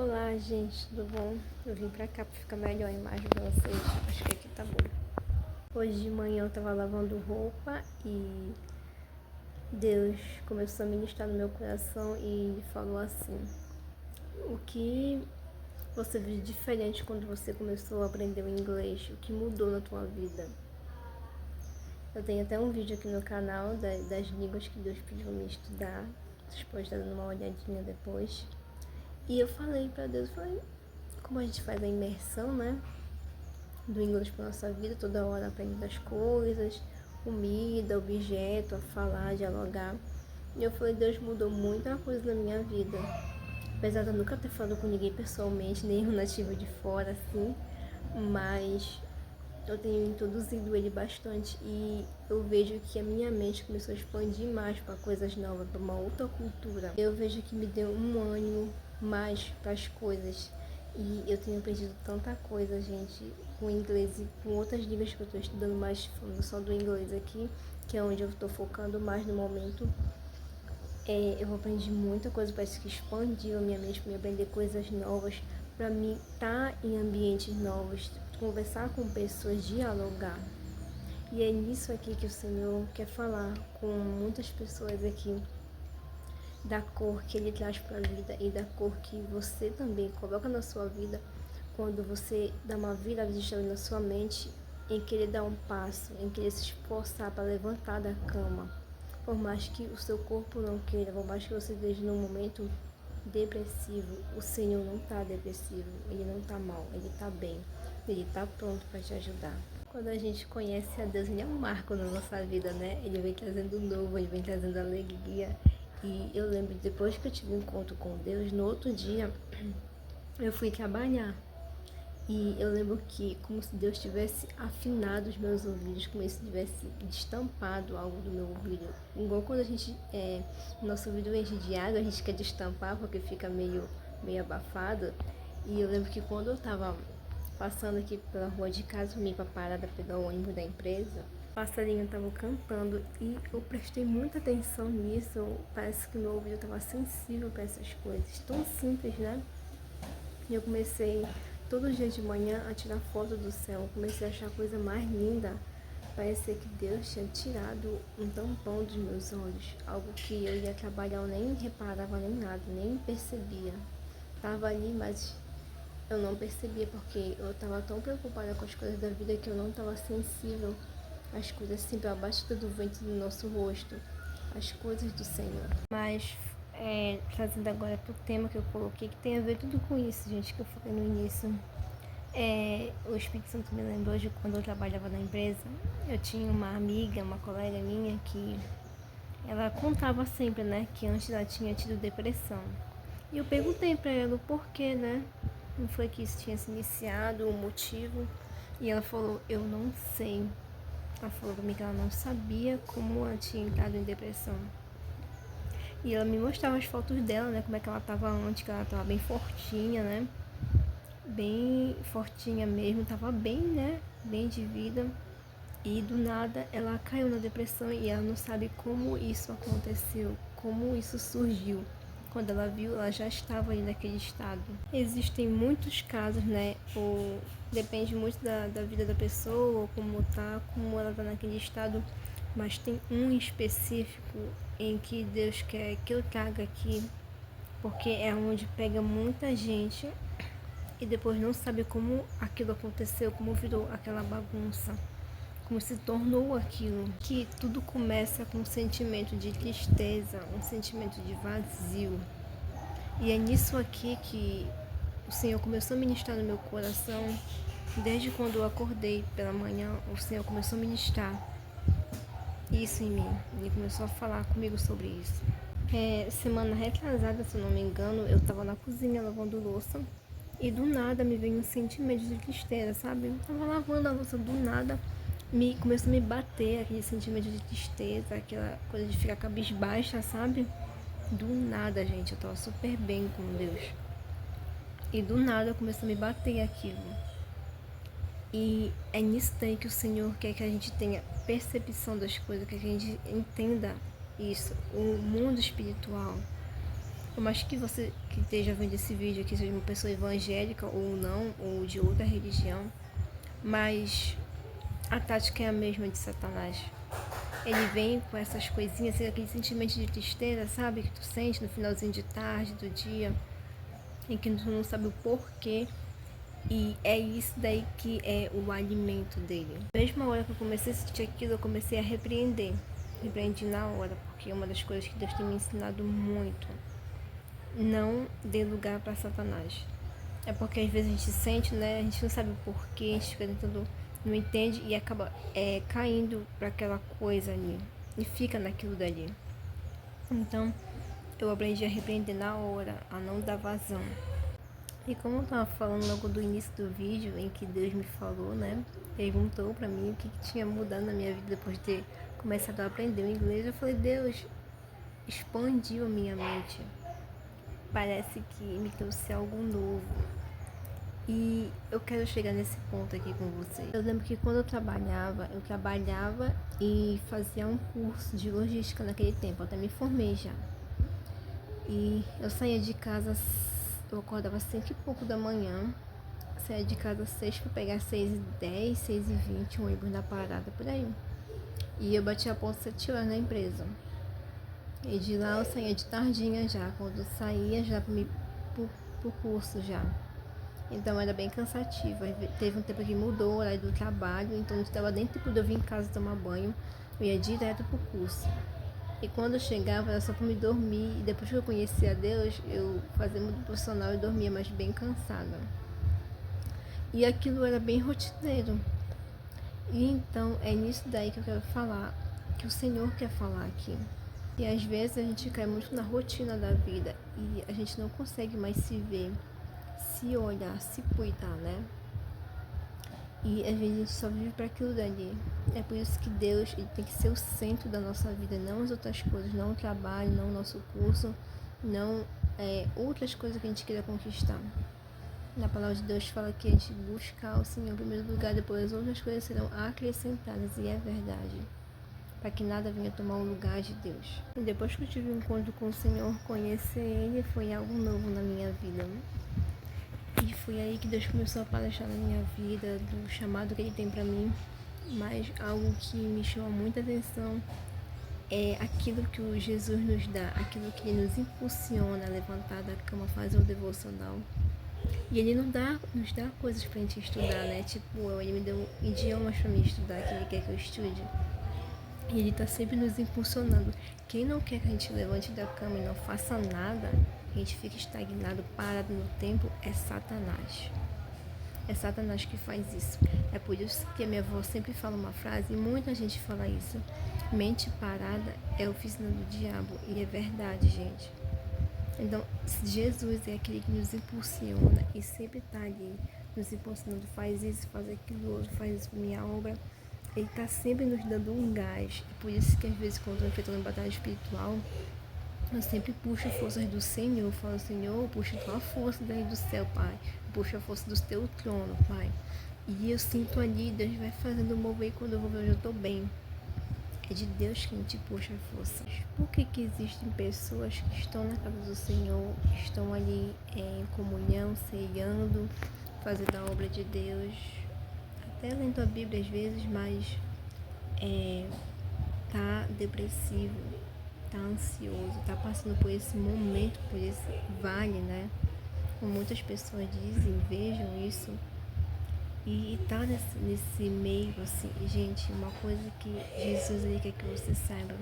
Olá, gente, tudo bom? Eu vim pra cá pra ficar melhor a imagem pra vocês. Acho que aqui tá bom. Hoje de manhã eu tava lavando roupa e Deus começou a ministrar no meu coração e falou assim: o que você viu de diferente quando você começou a aprender o inglês? O que mudou na tua vida? Eu tenho até um vídeo aqui no canal das línguas que Deus pediu me estudar. Vocês podem estar dando uma olhadinha depois. E eu falei pra Deus, como a gente faz a imersão, né, do inglês pra nossa vida, toda hora aprendendo as coisas, comida, objeto, a falar, dialogar. E eu falei, Deus mudou muita coisa na minha vida. Apesar de eu nunca ter falado com ninguém pessoalmente, nem um nativo de fora, assim, mas eu tenho introduzido ele bastante e eu vejo que a minha mente começou a expandir mais para coisas novas, para uma outra cultura. Eu vejo que me deu um ânimo mais para as coisas e eu tenho aprendido tanta coisa, gente, com inglês e com outras línguas que eu estou estudando, mais falando só do inglês aqui, que é onde eu estou focando mais no momento. Eu aprendi muita coisa, parece que expandiu a minha mente para me aprender coisas novas, para mim estar em ambientes novos, conversar com pessoas, dialogar. E é nisso aqui que o Senhor quer falar com muitas pessoas aqui, da cor que Ele traz para a vida e da cor que você também coloca na sua vida quando você dá uma vista na sua mente, em querer dar um passo, em querer se esforçar para levantar da cama. Por mais que o seu corpo não queira, por mais que você esteja num momento depressivo, o Senhor não está depressivo, Ele não está mal, Ele está bem, Ele está pronto para te ajudar. Quando a gente conhece a Deus, Ele é um marco na nossa vida, né? Ele vem trazendo novo, Ele vem trazendo alegria. E eu lembro, depois que eu tive um encontro com Deus, no outro dia, eu fui trabalhar. E eu lembro que, como se Deus tivesse afinado os meus ouvidos, como se tivesse destampado algo do meu ouvido. Igual quando a gente, nosso ouvido enche de água, a gente quer destampar porque fica meio abafado. E eu lembro que quando eu tava passando aqui pela rua de casa, vim pra parada pegar o ônibus da empresa, o passarinho tava cantando e eu prestei muita atenção nisso. Parece que meu ouvido tava sensível para essas coisas, tão simples, né? E eu comecei todo dia de manhã a tirar foto do céu. Eu comecei a achar a coisa mais linda. Parecia que Deus tinha tirado um tampão dos meus olhos. Algo que eu ia trabalhar, eu nem reparava nem nada, nem percebia. Tava ali, mas eu não percebia porque eu tava tão preocupada com as coisas da vida que eu não tava sensível às coisas sempre abaixo do vento do nosso rosto, as coisas do Senhor. Mas trazendo agora pro tema que eu coloquei, que tem a ver tudo com isso, gente, que eu falei no início. O Espírito Santo me lembrou de quando eu trabalhava na empresa. Eu tinha uma amiga, uma colega minha, que ela contava sempre, né, que antes ela tinha tido depressão. E eu perguntei pra ela o porquê, né? Não foi que isso tinha se iniciado, o motivo. E ela falou, eu não sei. Ela falou pra mim que ela não sabia como ela tinha entrado em depressão. E ela me mostrava as fotos dela, né? Como é que ela tava antes, que ela tava bem fortinha, né? Bem fortinha mesmo, tava bem, né? Bem de vida. E do nada ela caiu na depressão e ela não sabe como isso aconteceu, como isso surgiu. Quando ela viu, ela já estava aí naquele estado. Existem muitos casos, né? Ou depende muito da vida da pessoa, como ela tá naquele estado. Mas tem um específico em que Deus quer que eu traga aqui, porque é onde pega muita gente e depois não sabe como aquilo aconteceu, como virou aquela bagunça, como se tornou aquilo. Que tudo começa com um sentimento de tristeza, um sentimento de vazio. E é nisso aqui que o Senhor começou a ministrar no meu coração. Desde quando eu acordei pela manhã, o Senhor começou a ministrar isso em mim. Ele começou a falar comigo sobre isso. Semana retrasada, se eu não me engano, eu tava na cozinha lavando louça e do nada me veio um sentimento de tristeza, sabe? Eu tava lavando a louça, do nada começou a me bater aquele sentimento de tristeza, aquela coisa de ficar cabisbaixa, sabe? Do nada, gente, eu tava super bem com Deus. E do nada começou a me bater aquilo. E é nisso daí que o Senhor quer que a gente tenha percepção das coisas, que a gente entenda isso, o mundo espiritual. Por mais que você que esteja vendo esse vídeo aqui seja uma pessoa evangélica ou não, ou de outra religião, mas a tática é a mesma de Satanás. Ele vem com essas coisinhas, aquele sentimento de tristeza, sabe? Que tu sente no finalzinho de tarde, do dia, em que tu não sabe o porquê. E é isso daí que é o alimento dele. Mesma hora que eu comecei a sentir aquilo, eu comecei a repreender. Repreendi na hora, porque é uma das coisas que Deus tem me ensinado muito. Não dê lugar para Satanás. É porque às vezes a gente sente, né? A gente não sabe o porquê, a gente fica tentando, não entende e acaba caindo para aquela coisa ali. E fica naquilo dali. Então, eu aprendi a repreender na hora, a não dar vazão. E como eu tava falando logo do início do vídeo, em que Deus me falou, né? Perguntou pra mim o que tinha mudado na minha vida depois de ter começado a aprender o inglês. Eu falei, Deus expandiu a minha mente. Parece que me trouxe algo novo. E eu quero chegar nesse ponto aqui com vocês. Eu lembro que quando eu trabalhava e fazia um curso de logística naquele tempo. Eu até me formei já. E eu saía de casa, eu acordava às 5 e pouco da manhã. Saía de casa às 6 para pegar 6h10, 6h20, um ônibus na parada, por aí. E eu batia a ponta 7 horas na empresa. E de lá eu saía de tardinha já, quando eu saía já pro curso já. Então era bem cansativo. Teve um tempo que mudou o horário do trabalho, então eu estava nem tempo de eu vir em casa tomar banho, eu ia direto pro curso. E quando eu chegava era só para me dormir, e depois que eu conhecia a Deus, eu fazia muito profissional e dormia, mas bem cansada. E aquilo era bem rotineiro. E então é nisso daí que eu quero falar, que o Senhor quer falar aqui. E às vezes a gente cai muito na rotina da vida e a gente não consegue mais se ver, se olhar, se cuidar, né? E às vezes a gente só vive para aquilo dali. É por isso que Deus ele tem que ser o centro da nossa vida, não as outras coisas, não o trabalho, não o nosso curso, não outras coisas que a gente queira conquistar. Na palavra de Deus fala que a gente buscar o Senhor em primeiro lugar, depois as outras coisas serão acrescentadas, e é verdade. Para que nada venha tomar o lugar de Deus. E depois que eu tive um encontro com o Senhor, conhecer Ele foi algo novo na minha vida. E foi aí que Deus começou a palestrar na minha vida, do chamado que Ele tem para mim. Mas algo que me chama muita atenção é aquilo que o Jesus nos dá, aquilo que Ele nos impulsiona a levantar da cama, fazer o devocional. E Ele nos dá coisas pra gente estudar, né? Tipo, Ele me deu idiomas pra mim estudar, que Ele quer que eu estude. E Ele tá sempre nos impulsionando. Quem não quer que a gente levante da cama e não faça nada, a gente fica estagnado, parado no tempo, é Satanás. É Satanás que faz isso. É por isso que a minha avó sempre fala uma frase, e muita gente fala isso. Mente parada é oficina do diabo. E é verdade, gente. Então, Jesus é aquele que nos impulsiona e sempre está ali nos impulsionando, faz isso, faz aquilo outro, faz isso por minha obra. Ele está sempre nos dando um gás. É por isso que às vezes quando eu estou enfrentando uma batalha espiritual, eu sempre puxo forças do Senhor. Eu falo, Senhor, puxa a tua força daí do céu, Pai. Puxa a força do teu trono, Pai. E eu sinto ali, Deus vai fazendo mover, e quando eu vou ver, eu já estou bem. É de Deus que a gente puxa a força. Por que existem pessoas que estão na casa do Senhor, estão ali em comunhão, ceiando, fazendo a obra de Deus, até lendo a Bíblia às vezes, mas tá depressivo, tá ansioso, tá passando por esse momento, por esse vale, né? Como muitas pessoas dizem, vejam isso. E tá nesse meio, assim, gente, uma coisa que Jesus ele quer que você saiba.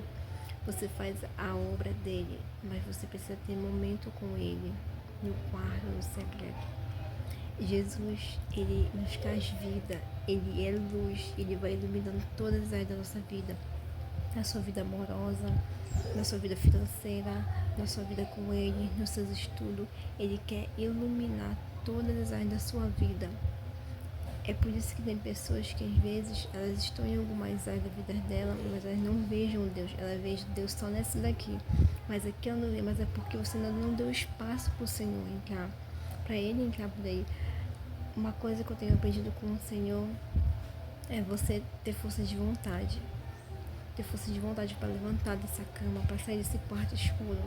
Você faz a obra dele, mas você precisa ter momento com ele, no quarto, no secreto. Jesus, ele nos traz vida, ele é luz, ele vai iluminando todas as áreas da nossa vida. Na sua vida amorosa, na sua vida financeira, na sua vida com ele, nos seus estudos. Ele quer iluminar todas as áreas da sua vida. É por isso que tem pessoas que às vezes elas estão em algumas áreas da vida dela, mas elas não vejam Deus. Ela vê Deus só nessa daqui. Mas aqui eu não vejo, mas é porque você ainda não deu espaço para o Senhor entrar. Para Ele entrar por aí. Uma coisa que eu tenho aprendido com o Senhor é você ter força de vontade. Ter força de vontade para levantar dessa cama, para sair desse quarto escuro.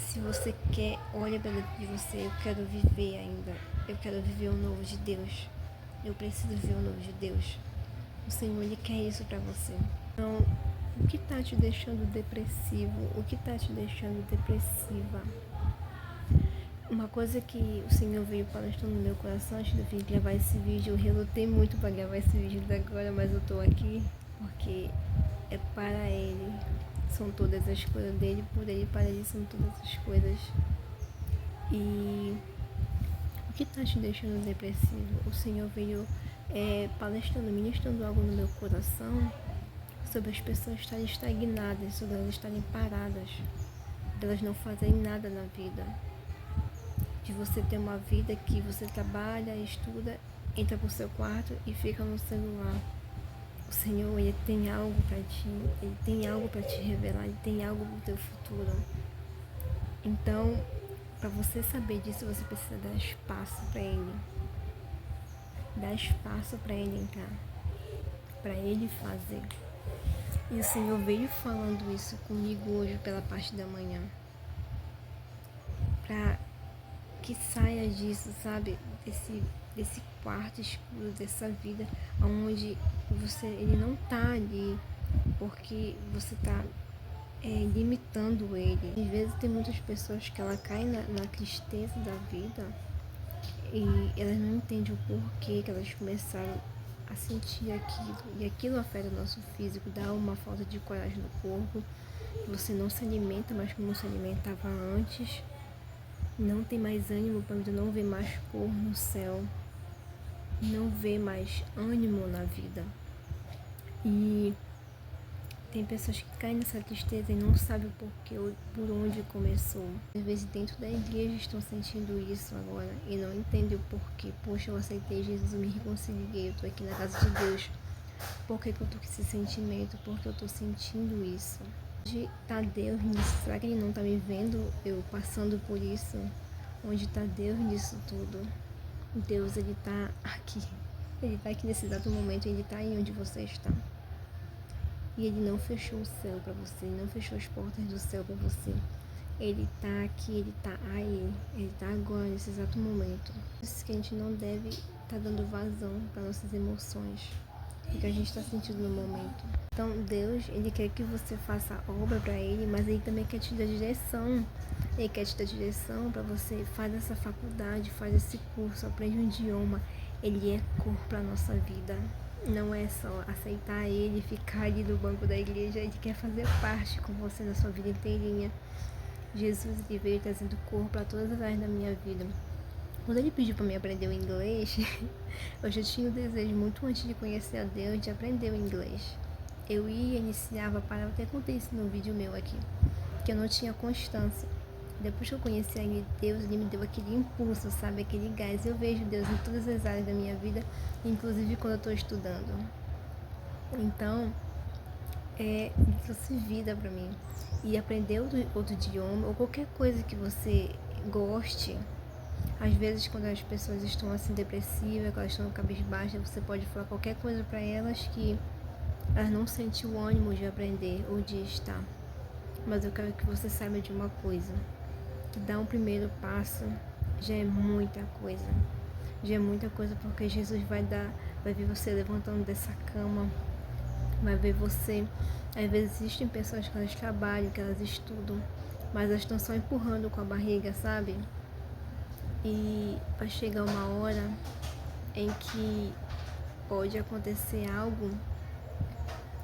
Se você quer, olha para dentro de você. Eu quero viver ainda. Eu quero viver o novo de Deus. Eu preciso viver o novo de Deus. O Senhor, Ele quer isso para você. Então, o que está te deixando depressivo? O que está te deixando depressiva? Uma coisa que o Senhor veio palestrando no meu coração antes de eu vir gravar esse vídeo, eu relutei muito para gravar esse vídeo agora, mas eu tô aqui porque é para Ele. São todas as coisas dele, por Ele, para Ele são todas as coisas. E o que está te deixando depressivo? O Senhor veio palestrando, ministrando algo no meu coração sobre as pessoas estarem estagnadas, sobre elas estarem paradas, de elas não fazerem nada na vida. De você ter uma vida que você trabalha, estuda, entra pro seu quarto e fica no celular. O Senhor, Ele tem algo para ti, Ele tem algo para te revelar, Ele tem algo pro teu futuro. Então, para você saber disso, você precisa dar espaço para Ele. Dar espaço para Ele entrar, para Ele fazer. E o Senhor veio falando isso comigo hoje pela parte da manhã. Para que saia disso, sabe? Desse quarto escuro, dessa vida onde ele não tá ali porque você tá limitando ele. Às vezes tem muitas pessoas que ela cai na tristeza da vida e elas não entendem o porquê que elas começaram a sentir aquilo. E aquilo afeta o nosso físico, dá uma falta de coragem no corpo. Você não se alimenta mais como se alimentava antes. Não tem mais ânimo para você, não vê mais cor no céu. Não vê mais ânimo na vida. E tem pessoas que caem nessa tristeza e não sabem o porquê ou por onde começou. Às vezes dentro da igreja estão sentindo isso agora e não entendem o porquê. Poxa, eu aceitei Jesus, eu me reconciliei, eu tô aqui na casa de Deus. Por que eu tô com esse sentimento? Por que eu tô sentindo isso? Onde tá Deus nisso? Será que Ele não tá me vendo eu passando por isso? Onde tá Deus nisso tudo? Deus, Ele tá aqui. Ele tá aqui nesse exato momento, Ele tá aí onde você está. E Ele não fechou o céu para você, Ele não fechou as portas do céu para você. Ele tá aqui, Ele tá aí, Ele tá agora, nesse exato momento. Por isso que a gente não deve estar dando vazão para nossas emoções, o que a gente está sentindo no momento. Então Deus, Ele quer que você faça a obra para Ele, mas Ele também quer te dar direção. Ele quer te dar direção para você, faz essa faculdade, faz esse curso, aprende um idioma. Ele é cor para nossa vida. Não é só aceitar Ele e ficar ali no banco da igreja. Ele quer fazer parte com você na sua vida inteirinha. Jesus, Ele veio trazendo cor para todas as áreas da minha vida. Quando Ele pediu para mim aprender o inglês, eu já tinha o desejo, muito antes de conhecer a Deus, de aprender o inglês. Eu ia, iniciava, parava, até contei isso num vídeo meu aqui, que eu não tinha constância. Depois que eu conheci a Deus, Ele me deu aquele impulso, sabe, aquele gás. Eu vejo Deus em todas as áreas da minha vida, inclusive quando eu estou estudando. Então, Ele trouxe vida para mim. E aprender outro idioma, ou qualquer coisa que você goste. Às vezes, quando as pessoas estão assim depressivas, quando elas estão cabisbaixa, você pode falar qualquer coisa para elas que elas não sentem o ânimo de aprender ou de estar. Mas eu quero que você saiba de uma coisa, que dar um primeiro passo já é muita coisa. Já é muita coisa, porque Jesus vai ver você levantando dessa cama, vai ver você. Às vezes existem pessoas que elas trabalham, que elas estudam, mas elas estão só empurrando com a barriga, sabe? E vai chegar uma hora em que pode acontecer algo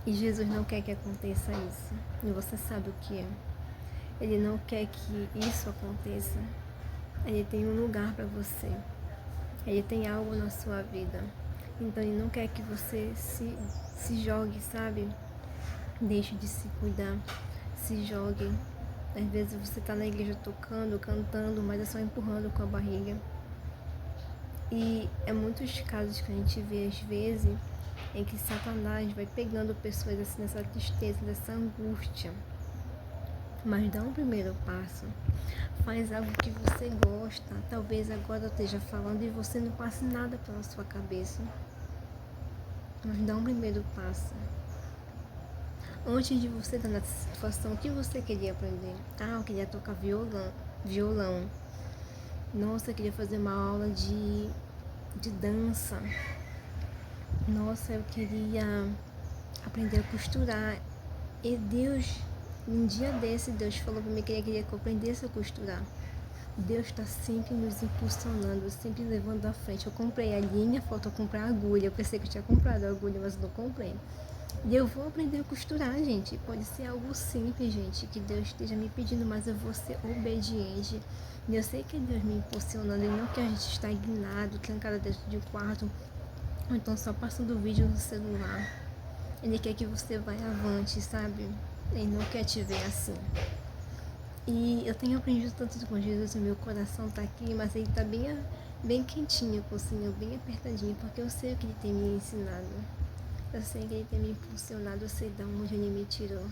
e Jesus não quer que aconteça isso. E você sabe o que é. Ele não quer que isso aconteça. Ele tem um lugar para você. Ele tem algo na sua vida. Então Ele não quer que você se jogue, sabe? Deixe de se cuidar. Se jogue. Às vezes você está na igreja tocando, cantando, mas é só empurrando com a barriga. E é muitos casos que a gente vê às vezes em que Satanás vai pegando pessoas assim nessa tristeza, nessa angústia. Mas dá um primeiro passo. Faz algo que você gosta. Talvez agora eu esteja falando e você não passe nada pela sua cabeça. Mas dá um primeiro passo. Antes de você estar nessa situação, o que você queria aprender? Ah, eu queria tocar violão. Nossa, eu queria fazer uma aula de dança. Nossa, eu queria aprender a costurar. E Deus, um dia desse, Deus falou pra mim que Ele queria que eu aprendesse a costurar. Deus está sempre nos impulsionando, sempre levando à frente. Eu comprei a linha, faltou comprar a agulha. Eu pensei que eu tinha comprado a agulha, mas não comprei. E eu vou aprender a costurar, gente. Pode ser algo simples, gente, que Deus esteja me pedindo, mas eu vou ser obediente. E eu sei que é Deus me impulsionando, Ele não quer a gente estagnado, trancado dentro de um quarto, ou então só passando vídeo no celular. Ele quer que você vá avante, sabe? Ele não quer te ver assim. E eu tenho aprendido tanto com Jesus, o meu coração tá aqui, mas ele tá bem quentinho com o Senhor, bem apertadinho, porque eu sei o que Ele tem me ensinado. Eu sei que Ele tem me impulsionado, eu sei de onde Ele me tirou.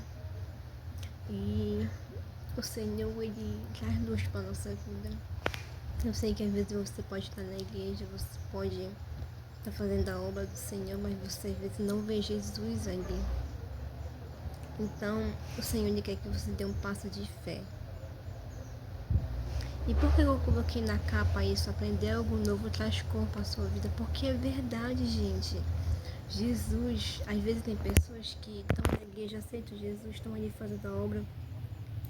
E o Senhor, Ele traz luz para nossa vida. Eu sei que às vezes você pode estar na igreja, você pode estar fazendo a obra do Senhor, mas você às vezes não vê Jesus ali. Então, o Senhor Ele quer que você dê um passo de fé. E por que eu coloquei na capa isso? Aprender algo novo traz cor para a sua vida. Porque é verdade, gente. Jesus, às vezes tem pessoas que estão na igreja, aceitam Jesus, estão ali fazendo a obra,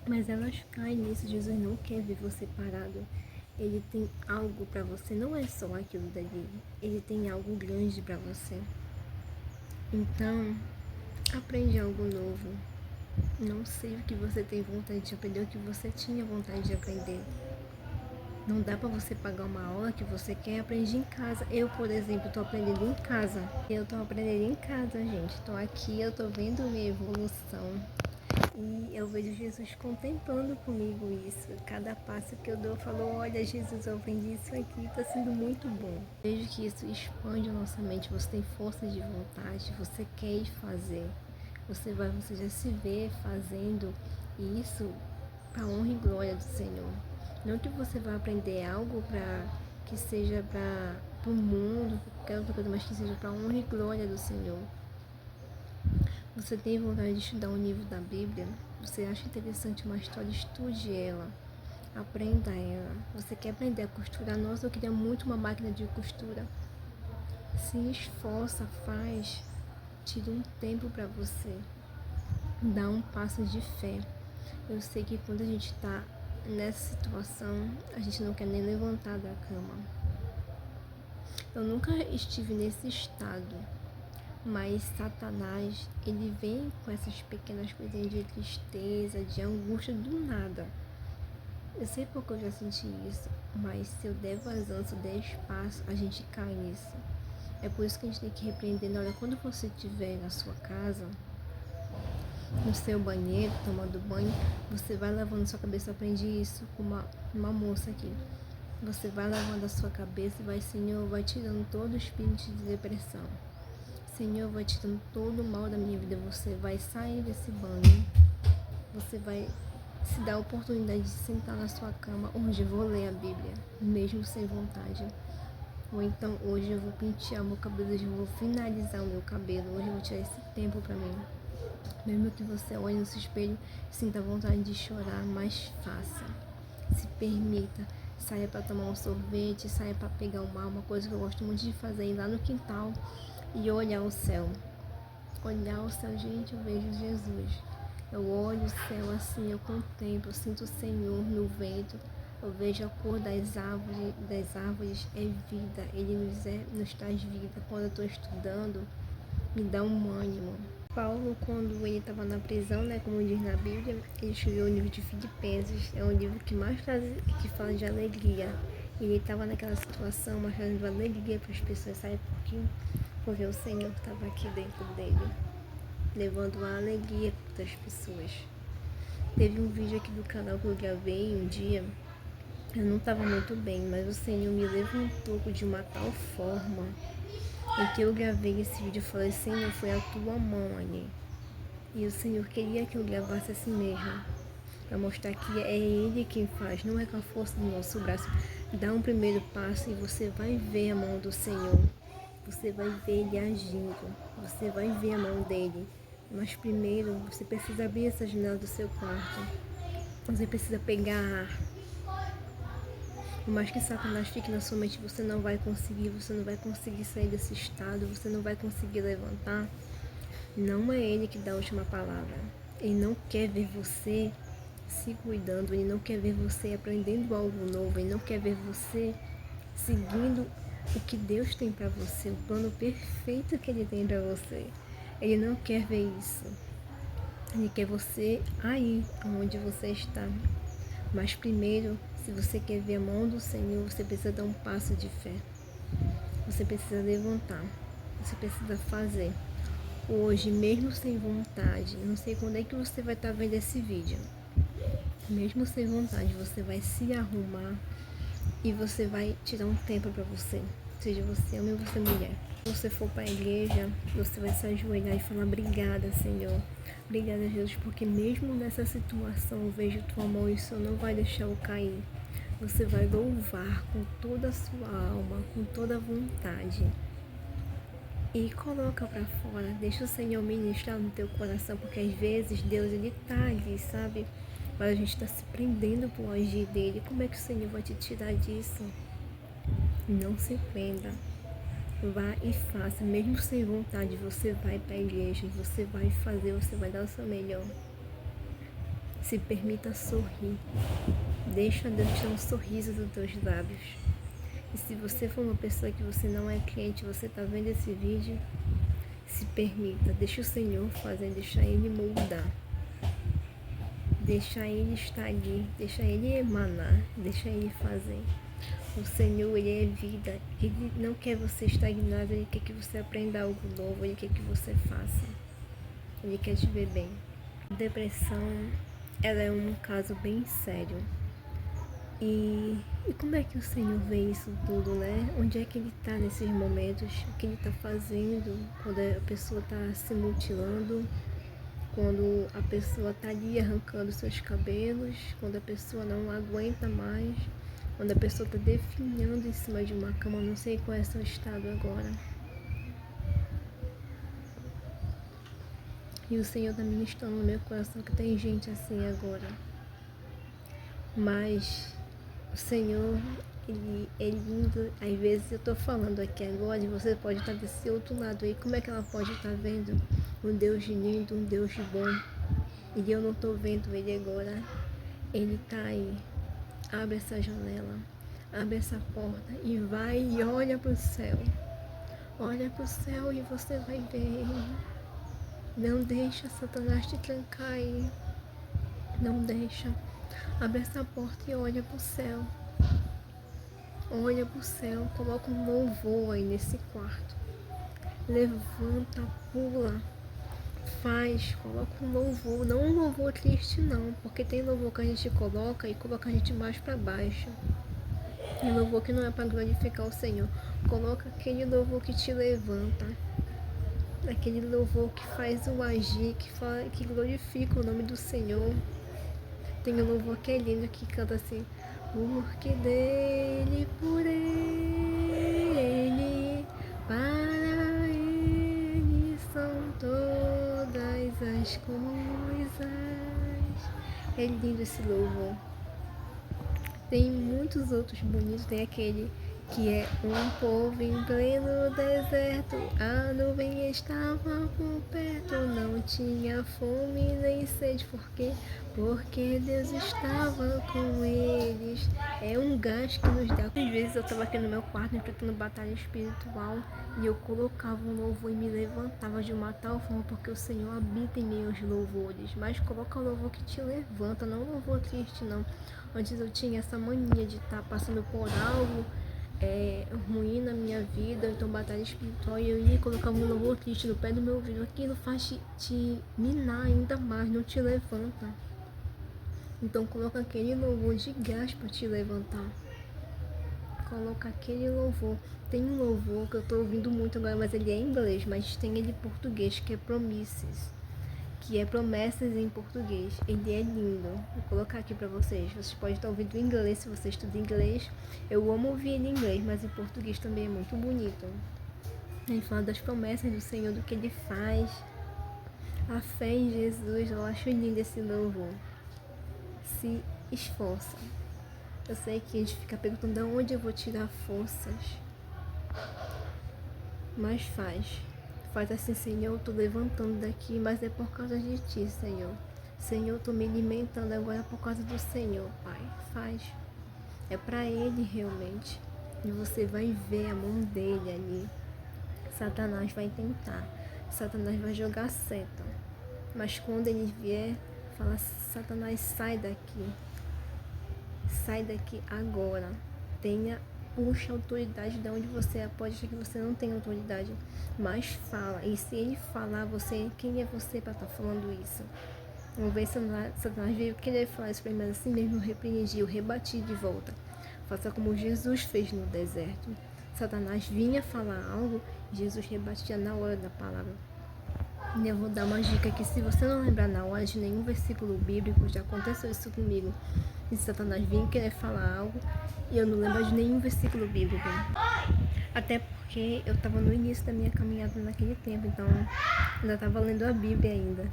mas elas caem nisso. Jesus não quer ver você parado. Ele tem algo para você, não é só aquilo dali. Ele tem algo grande para você. Então, aprende algo novo. Não sei o que você tem vontade de aprender, o que você tinha vontade de aprender. Não dá para você pagar uma aula que você quer aprender em casa. Eu, por exemplo, estou aprendendo em casa. Eu estou aprendendo em casa, gente. Estou aqui, eu estou vendo minha evolução. E eu vejo Jesus contemplando comigo isso. Cada passo que eu dou, eu falo, olha Jesus, eu aprendi isso aqui, está sendo muito bom. Vejo que isso expande a nossa mente. Você tem força de vontade, você quer ir fazer. Você já se vê fazendo isso para honra e glória do Senhor. Não que você vá aprender algo para que seja para o mundo, qualquer outra coisa, mas que seja para a honra e glória do Senhor. Você tem vontade de estudar um livro da Bíblia? Você acha interessante uma história? Estude ela. Aprenda ela. Você quer aprender a costurar? Nossa, eu queria muito uma máquina de costura. Se esforça, faz. Tira um tempo para você. Dá um passo de fé. Eu sei que quando a gente está nessa situação, a gente não quer nem levantar da cama. Eu nunca estive nesse estado, mas Satanás, ele vem com essas pequenas coisinhas de tristeza, de angústia do nada. Eu sei porque eu já senti isso, mas se eu der vazão, se eu der espaço, a gente cai nisso. É por isso que a gente tem que repreender na hora quando você estiver na sua casa, no seu banheiro, tomando banho, você vai lavando sua cabeça. Eu aprendi isso com uma moça aqui. Você vai lavando a sua cabeça e vai, Senhor, vai tirando todo o espírito de depressão. Senhor, vai tirando todo o mal da minha vida. Você vai sair desse banho. Você vai se dar a oportunidade de sentar na sua cama. Hoje eu vou ler a Bíblia, mesmo sem vontade. Ou então, hoje eu vou pentear meu cabelo, hoje eu vou finalizar o meu cabelo. Hoje eu vou tirar esse tempo pra mim. Mesmo que você olhe no seu espelho, sinta vontade de chorar, mas faça. Se permita. Saia para tomar um sorvete, saia para pegar uma coisa que eu gosto muito de fazer, ir lá no quintal e olhar o céu. Olhar o céu, gente, eu vejo Jesus. Eu olho o céu assim, eu contemplo, eu sinto o Senhor no vento. Eu vejo a cor das árvores é vida. Ele nos traz vida. Quando eu estou estudando, me dá um ânimo. Paulo, quando ele estava na prisão, né, como diz na Bíblia, ele escreveu o livro de Filipenses. É um livro que que fala de alegria. Ele estava naquela situação, mas trazendo alegria para as pessoas, sabe por quê? Porque o Senhor estava aqui dentro dele, levando a alegria para as pessoas. Teve um vídeo aqui do canal que eu gravei um dia. Eu não estava muito bem, mas o Senhor me levantou de uma tal forma em que eu gravei esse vídeo e falei, Senhor, foi a tua mão ali. E o Senhor queria que eu gravasse assim mesmo, para mostrar que é Ele quem faz, não é com a força do nosso braço. Dá um primeiro passo e você vai ver a mão do Senhor. Você vai ver Ele agindo. Você vai ver a mão dele. Mas primeiro você precisa abrir essa janela do seu quarto. Você precisa pegar ar. Por mais que Satanás fique na sua mente, você não vai conseguir sair desse estado, você não vai conseguir levantar. Não é ele que dá a última palavra. Ele não quer ver você se cuidando, ele não quer ver você aprendendo algo novo, ele não quer ver você seguindo o que Deus tem para você, o plano perfeito que ele tem para você. Ele não quer ver isso. Ele quer você aí, onde você está. Mas primeiro, se você quer ver a mão do Senhor, você precisa dar um passo de fé. Você precisa levantar. Você precisa fazer. Hoje, mesmo sem vontade, eu não sei quando é que você vai estar vendo esse vídeo. Mesmo sem vontade, você vai se arrumar e você vai tirar um tempo para você. Seja você homem ou você mulher. Se você for para a igreja, você vai se ajoelhar e falar: obrigada, Senhor. Obrigada, Jesus, porque mesmo nessa situação eu vejo tua mão e o Senhor não vai deixar eu cair. Você vai louvar com toda a sua alma, com toda a vontade. E coloca para fora, deixa o Senhor ministrar no teu coração, porque às vezes Deus, ele tá ali, sabe? Mas a gente está se prendendo por agir dele. Como é que o Senhor vai te tirar disso? Não se prenda. Vá e faça, mesmo sem vontade. Você vai para a igreja, você vai fazer, você vai dar o seu melhor. Se permita sorrir. Deixa Deus tirar um sorriso dos teus lábios. E se você for uma pessoa que você não é crente, você está vendo esse vídeo, se permita, deixa o Senhor fazer, deixa Ele moldar. Deixa Ele estar ali, deixa Ele emanar, deixa Ele fazer. O Senhor, Ele é vida. Ele não quer você estagnado, Ele quer que você aprenda algo novo, Ele quer que você faça. Ele quer te ver bem. Depressão, ela é um caso bem sério. E como é que o Senhor vê isso tudo, né? Onde é que Ele está nesses momentos? O que Ele está fazendo quando a pessoa está se mutilando? Quando a pessoa está ali arrancando seus cabelos? Quando a pessoa não aguenta mais? Quando a pessoa está definhando em cima de uma cama? Não sei qual é o seu estado agora. E o Senhor está ministrando no meu coração que tem gente assim agora. Mas o Senhor, Ele é lindo. Às vezes eu estou falando aqui agora e você pode estar desse outro lado aí. Como é que ela pode estar vendo um Deus lindo, um Deus bom? E eu não estou vendo Ele agora. Ele está aí. Abre essa janela, abre essa porta e vai e olha para o céu. Olha para o céu e você vai ver Ele. Não deixa Satanás te trancar aí. Não deixa. Abre essa porta e olha para o céu. Olha para o céu, coloca um louvor aí nesse quarto. Levanta, pula, faz, coloca um louvor. Não um louvor triste não, porque tem louvor que a gente coloca e coloca a gente mais para baixo. E louvor que não é para glorificar o Senhor. Coloca aquele louvor que te levanta. Aquele louvor que faz o agir, que glorifica o nome do Senhor. Tem um louvor que é lindo, que canta assim: porque dele, por ele, para ele são todas as coisas. É lindo esse louvor. Tem muitos outros bonitos, tem aquele que é um povo em pleno deserto, a nuvem estava por perto, não tinha fome nem sede, porque Deus estava com eles. É um gás que nos dá. Às vezes eu estava aqui no meu quarto enfrentando batalha espiritual e eu colocava um louvor e me levantava de uma tal forma, porque o Senhor habita em meus louvores. Mas coloca o louvor que te levanta, não um louvor triste não. Antes eu tinha essa mania de estar passando por algo ruim na minha vida, então batalha espiritual, e eu ia colocar um louvor triste no pé do meu ouvido. Aquilo faz te minar ainda mais, não te levanta. Então coloca aquele louvor de gás para te levantar. Coloca aquele louvor. Tem um louvor que eu estou ouvindo muito agora, mas ele é em inglês, mas tem ele em português, que é Promises, que é promessas em português. Ele é lindo. Vou colocar aqui pra vocês. Vocês podem estar ouvindo em inglês se você estuda inglês. Eu amo ouvir ele em inglês, mas em português também é muito bonito. Ele fala das promessas do Senhor, do que Ele faz. A fé em Jesus, eu acho lindo esse louvor. Se esforça. Eu sei que a gente fica perguntando de onde eu vou tirar forças. Mas faz. Faz assim, Senhor, eu tô levantando daqui, mas é por causa de Ti, Senhor. Senhor, eu tô me alimentando agora por causa do Senhor, Pai. Faz. É pra Ele realmente. E você vai ver a mão dele ali. Satanás vai tentar. Satanás vai jogar seta. Mas quando ele vier, fala, Satanás, sai daqui. Sai daqui agora. Puxa a autoridade de onde você pode achar que você não tem autoridade. Mas fala. E se ele falar, quem é você para estar falando isso? Uma vez Satanás veio querer falar isso para mim, mas assim mesmo eu repreendi, eu rebati de volta. Faça como Jesus fez no deserto. Satanás vinha falar algo, Jesus rebatia na hora da palavra. E eu vou dar uma dica que se você não lembrar na hora de nenhum versículo bíblico, já aconteceu isso comigo. E Satanás vinha querer falar algo e eu não lembro de nenhum versículo bíblico. Até porque eu estava no início da minha caminhada naquele tempo, então ainda estava lendo a Bíblia ainda.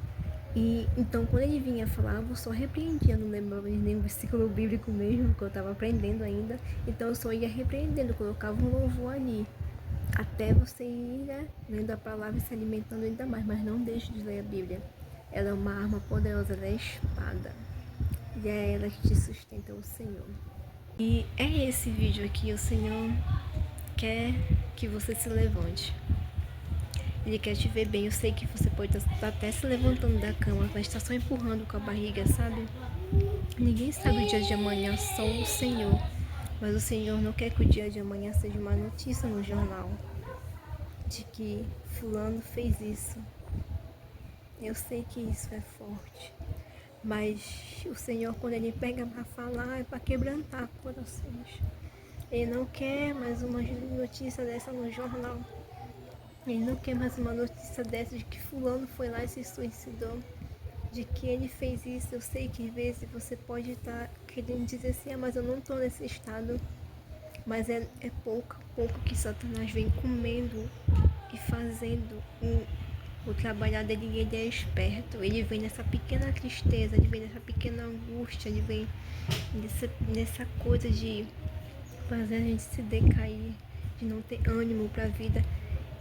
E então quando ele vinha falar, eu só repreendia, não lembrava de nenhum versículo bíblico mesmo, que eu estava aprendendo ainda. Então eu só ia repreendendo, colocava um louvor ali. Até você ir, né, lendo a palavra e se alimentando ainda mais, mas não deixe de ler a Bíblia. Ela é uma arma poderosa, ela é espada. E é ela que te sustenta, o Senhor. E é esse vídeo aqui, o Senhor quer que você se levante. Ele quer te ver bem. Eu sei que você pode estar até se levantando da cama, mas está só empurrando com a barriga, sabe? Ninguém sabe o dia de amanhã, só o Senhor. Mas o Senhor não quer que o dia de amanhã seja uma notícia no jornal de que fulano fez isso. Eu sei que isso é forte, mas o Senhor, quando Ele pega para falar, é para quebrantar corações. Ele não quer mais uma notícia dessa no jornal. Ele não quer mais uma notícia dessa de que fulano foi lá e se suicidou. De que ele fez isso. Eu sei que às vezes você pode estar querendo dizer assim, mas eu não estou nesse estado. Mas é pouco a pouco que Satanás vem comendo e fazendo o trabalhar dele. E ele é esperto. Ele vem nessa pequena tristeza, ele vem nessa pequena angústia, ele vem nessa coisa de fazer a gente se decair, de não ter ânimo para a vida.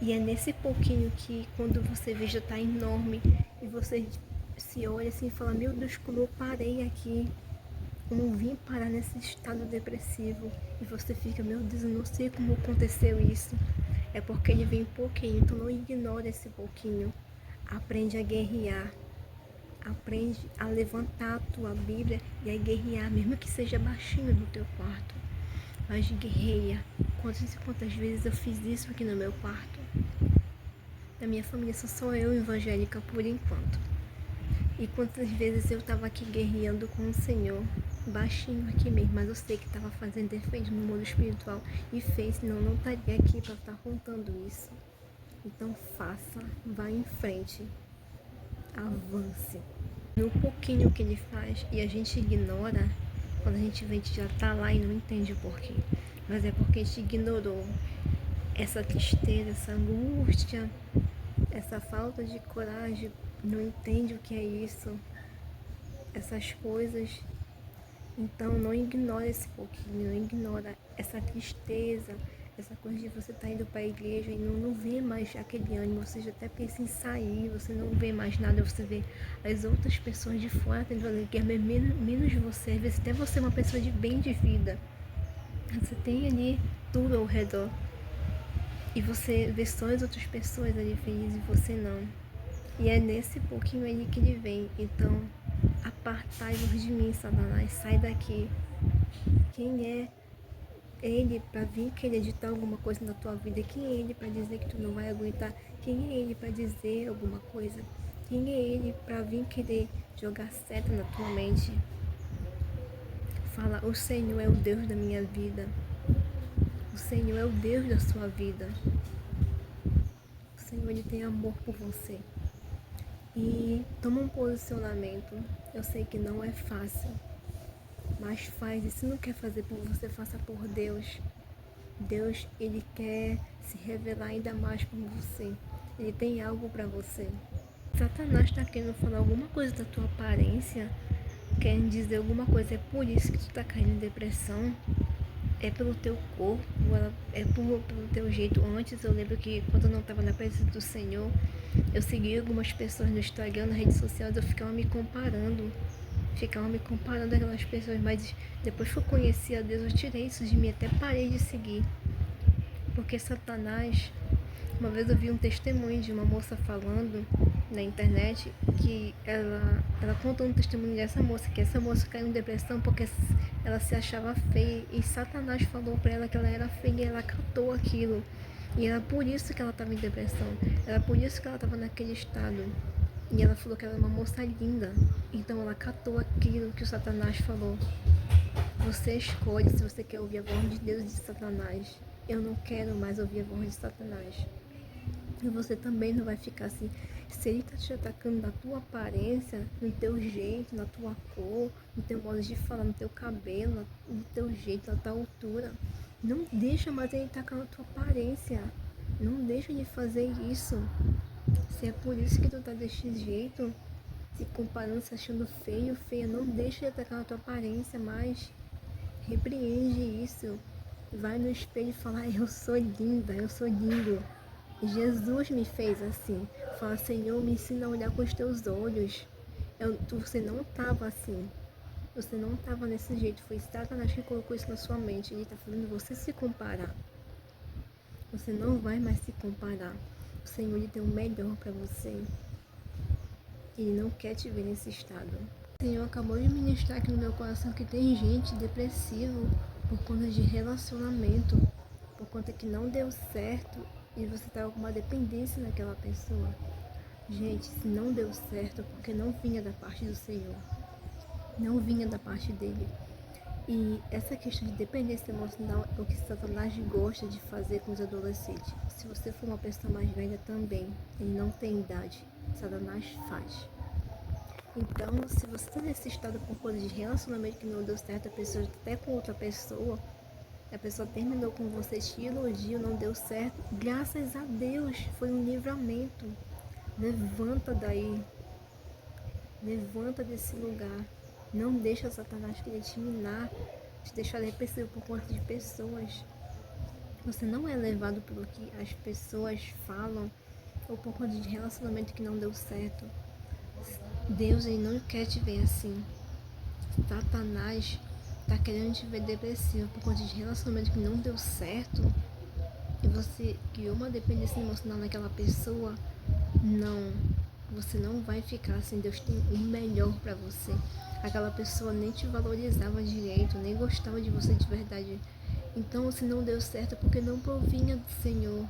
E é nesse pouquinho que quando você vê já está enorme e você se olha assim e fala, meu Deus, como eu parei aqui, como vim parar nesse estado depressivo. E você fica, meu Deus, eu não sei como aconteceu isso. É porque ele vem pouquinho, então não ignora esse pouquinho. Aprende a guerrear. Aprende a levantar a tua Bíblia e a guerrear, mesmo que seja baixinho no teu quarto. Mas guerreia. Quantas e quantas vezes eu fiz isso aqui no meu quarto? Na minha família só sou eu evangélica por enquanto. E quantas vezes eu estava aqui guerreando com o Senhor, baixinho aqui mesmo, mas eu sei que estava fazendo efeito no mundo espiritual e fez, senão eu não estaria aqui para estar contando isso. Então faça, vá em frente, avance. No pouquinho que ele faz e a gente ignora, quando a gente vê que já está lá e não entende o porquê, mas é porque a gente ignorou essa tristeza, essa angústia, essa falta de coragem, não entende o que é isso, essas coisas. Então não ignora esse pouquinho, não ignora essa tristeza, essa coisa de você estar indo para a igreja e não vê mais aquele ânimo, você já até pensa em sair, você não vê mais nada, você vê as outras pessoas de fora tendo alegria, menos você, às vezes até você é uma pessoa de bem de vida, você tem ali tudo ao redor. E você vê só as outras pessoas ali felizes e você não. E é nesse pouquinho ali que ele vem. Então, apartai-vos de mim, Satanás, sai daqui. Quem é ele para vir querer editar alguma coisa na tua vida? Quem é ele para dizer que tu não vai aguentar? Quem é ele para dizer alguma coisa? Quem é ele para vir querer jogar seta na tua mente? Fala, o Senhor é o Deus da minha vida. O Senhor é o Deus da sua vida. O Senhor, Ele tem amor por você. E toma um posicionamento. Eu sei que não é fácil, mas faz. E se não quer fazer por você, faça por Deus. Deus, Ele quer se revelar ainda mais por você. Ele tem algo para você. Satanás está querendo falar alguma coisa da tua aparência, querendo dizer alguma coisa. É por isso que tu tá caindo em depressão. É pelo teu corpo, é pelo teu jeito. Antes eu lembro que quando eu não estava na presença do Senhor, eu seguia algumas pessoas no Instagram, nas redes sociais, eu ficava me comparando. Ficava me comparando aquelas pessoas, mas depois que eu conheci a Deus, eu tirei isso de mim, até parei de seguir. Porque Satanás, uma vez eu vi um testemunho de uma moça falando na internet que ela contou um testemunho dessa moça, que essa moça caiu em depressão porque ela se achava feia e Satanás falou pra ela que ela era feia e ela acatou aquilo. E era por isso que ela estava em depressão, era por isso que ela estava naquele estado. E ela falou que ela era uma moça linda, então ela acatou aquilo que o Satanás falou. Você escolhe se você quer ouvir a voz de Deus ou de Satanás. Eu não quero mais ouvir a voz de Satanás. E você também não vai ficar assim. Se ele está te atacando na tua aparência, no teu jeito, na tua cor, no teu modo de falar, no teu cabelo, no teu jeito, na tua altura, não deixa mais ele atacar na tua aparência. Não deixa de fazer isso. Se é por isso que tu tá desse jeito, se comparando, se achando feio, feia, não deixa de atacar na tua aparência mais. Repreende isso. Vai no espelho e fala, eu sou linda, eu sou lindo. Jesus me fez assim. Fala, Senhor, me ensina a olhar com os teus olhos. Você não estava assim. Você não estava desse jeito. Foi Satanás que colocou isso na sua mente. Ele está fazendo você se comparar. Você não vai mais se comparar. O Senhor ele tem o melhor para você. Ele não quer te ver nesse estado. O Senhor acabou de ministrar aqui no meu coração que tem gente depressiva por conta de relacionamento, por conta que não deu certo e você estava com uma dependência naquela pessoa. Gente, se não deu certo, porque não vinha da parte do Senhor, não vinha da parte dele. E essa questão de dependência emocional é o que Satanás gosta de fazer com os adolescentes. Se você for uma pessoa mais velha também, ele não tem idade, Satanás faz. Então, se você está nesse estado por conta de relacionamento que não deu certo, a pessoa até com outra pessoa, a pessoa terminou com você, te elogio, não deu certo, graças a Deus, foi um livramento. Levanta daí, levanta desse lugar. Não deixa Satanás querer te minar, te deixar depressivo por conta de pessoas. Você não é levado pelo que as pessoas falam ou por conta de relacionamento que não deu certo. Deus ele não quer te ver assim. Satanás está querendo te ver depressivo por conta de relacionamento que não deu certo e você criou uma dependência emocional naquela pessoa. Não, você não vai ficar assim. Deus tem o melhor para você. Aquela pessoa nem te valorizava direito, nem gostava de você de verdade. Então, se não deu certo, é porque não provinha do Senhor,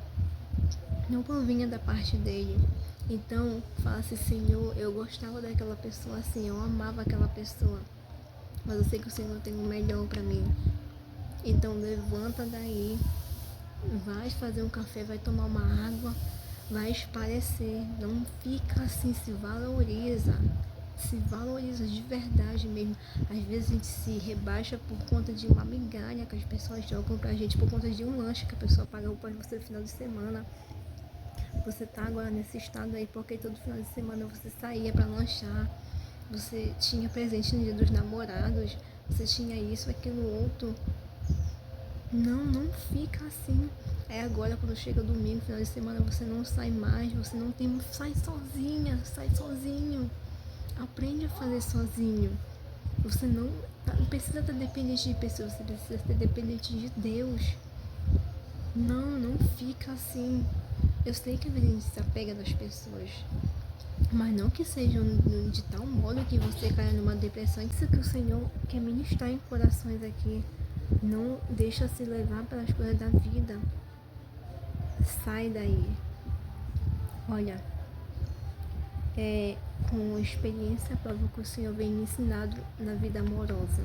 não provinha da parte dele. Então, fala assim, Senhor, eu gostava daquela pessoa assim, eu amava aquela pessoa, mas eu sei que o Senhor tem o melhor para mim. Então, levanta daí, vai fazer um café, vai tomar uma água, vai esparecer, não fica assim, se valoriza de verdade mesmo. Às vezes a gente se rebaixa por conta de uma migalha que as pessoas jogam pra gente, por conta de um lanche que a pessoa pagou para você no final de semana. Você tá agora nesse estado aí porque todo final de semana você saía para lanchar, você tinha presente no dia dos namorados, você tinha isso, aquilo, outro. Não fica assim. É agora quando chega domingo, final de semana, você não sai mais, você não tem. Sai sozinha, sai sozinho. Aprende a fazer sozinho. Você não precisa estar dependente de pessoas, você precisa ser dependente de Deus. Não fica assim. Eu sei que a gente se apega das pessoas, mas não que sejam de tal modo que você caia numa depressão. Isso que o Senhor quer ministrar em corações aqui. Não deixa se levar pelas coisas da vida. Sai daí. Olha, com experiência própria que o Senhor vem me ensinado na vida amorosa.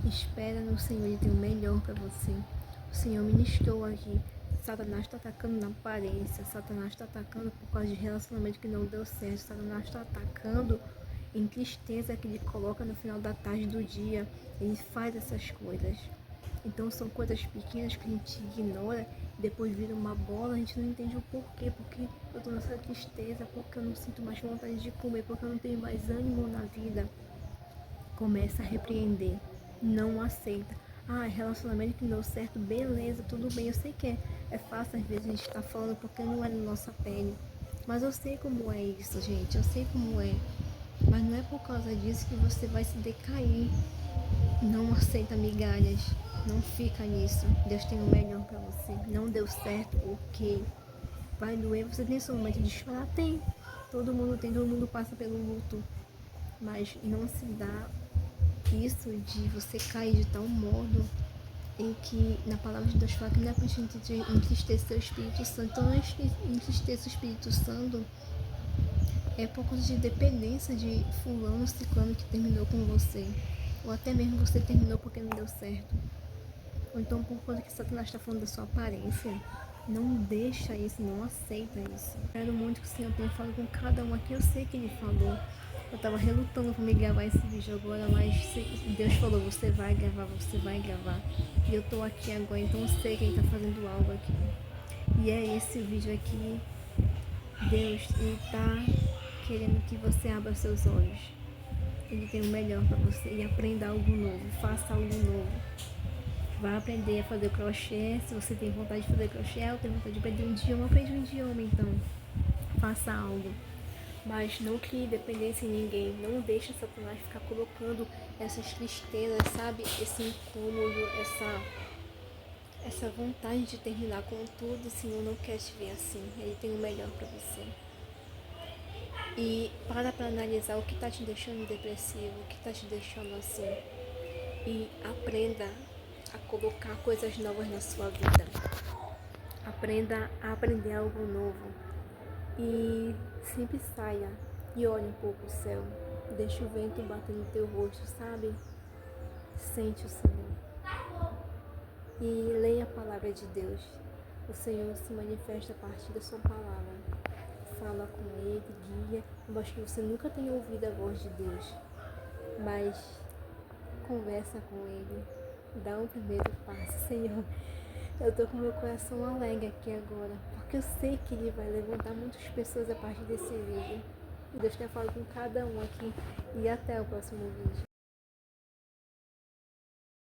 Espera no Senhor, Ele tem o melhor para você. O Senhor ministrou aqui. Satanás está atacando na aparência. Satanás está atacando por causa de relacionamento que não deu certo. Satanás está atacando em tristeza que ele coloca no final da tarde do dia. Ele faz essas coisas. Então são coisas pequenas que a gente ignora depois vira uma bola, a gente não entende o porquê, porque eu tô nessa tristeza, porque eu não sinto mais vontade de comer, porque eu não tenho mais ânimo na vida. Começa a repreender, não aceita. Relacionamento que não deu certo, beleza, tudo bem, eu sei que é fácil às vezes a gente tá falando porque não é na nossa pele, mas eu sei como é isso, gente, eu sei como é, mas não é por causa disso que você vai se decair. Não aceita migalhas, não fica nisso. Deus tem o melhor pra você. Não deu certo, ok. Vai doer, você tem seu momento de chorar? Tem. Todo mundo passa pelo luto. Mas não se dá isso de você cair de tal modo em que na palavra de Deus fala que não é pra gente entristecer o Espírito Santo. Então não é entristecer o Espírito Santo é por causa de dependência de fulano, ciclano que terminou com você. Ou até mesmo você terminou porque não deu certo. Ou então por conta que Satanás está falando da sua aparência. Não deixa isso, não aceita isso. Quero muito que o Senhor tenha falado com cada um aqui. Eu sei que Ele falou. Eu tava relutando pra me gravar esse vídeo agora, mas Deus falou, você vai gravar, você vai gravar. E eu tô aqui agora, então eu sei que Ele tá fazendo algo aqui. E é esse vídeo aqui. Deus, Ele tá querendo que você abra seus olhos. Ele tem o melhor para você e aprenda algo novo, faça algo novo. Vá aprender a fazer crochê, se você tem vontade de fazer crochê, ou tem vontade de aprender um idioma, aprende um idioma então. Faça algo. Mas não crie dependência em ninguém, não deixe Satanás ficar colocando essas tristezas, sabe? Esse incômodo, essa vontade de terminar com tudo, senão não quer te ver assim. Ele tem o melhor para você. E para analisar o que está te deixando depressivo, o que está te deixando assim. E aprenda a colocar coisas novas na sua vida. Aprenda a aprender algo novo. E sempre saia e olhe um pouco o céu. Deixa o vento bater no teu rosto, sabe? Sente o Senhor. E leia a palavra de Deus. O Senhor se manifesta a partir da sua palavra. Fala com Ele, guia. Eu acho que você nunca tenha ouvido a voz de Deus, mas conversa com Ele. Dá um primeiro passo. Senhor, eu tô com meu coração alegre aqui agora, porque eu sei que Ele vai levantar muitas pessoas a partir desse vídeo. Deus tem falado com cada um aqui. E até o próximo vídeo.